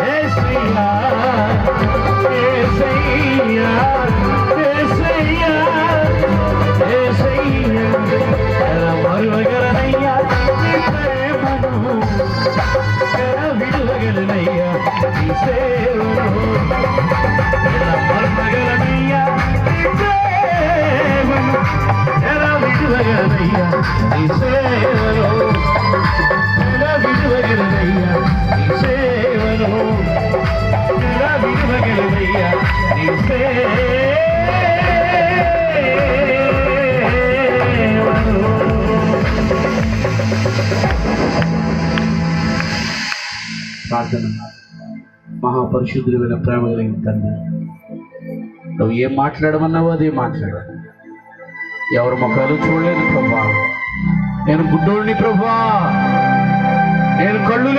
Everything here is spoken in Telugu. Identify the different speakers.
Speaker 1: యేసయ్యా యేసయ్యా యేసయ్యా యేసయ్యా ఎలా మరువగలనయ్యా నీ ప్రేమను ఎలా విడువగలనయ్యా నీ సేవను ఎలా మరువగలనయ్యా నీ ప్రేమను ఎలా విడువగలనయ్యా నీ సేవను ఎలా విడువగలనయ్యా నీ సేవను ఎలా విడువగలనయ్యా నీ సేవను. ప్రార్థన. మహాపరిశుద్ధుడైన ప్రేమ కలిగిన తండ్రి, నువ్వు ఏం మాట్లాడమన్నావో అదే మాట్లాడు. ఎవరి ముఖాలు చూడలేదు ప్రభా, నేను గుడ్డోడిని ప్రభా.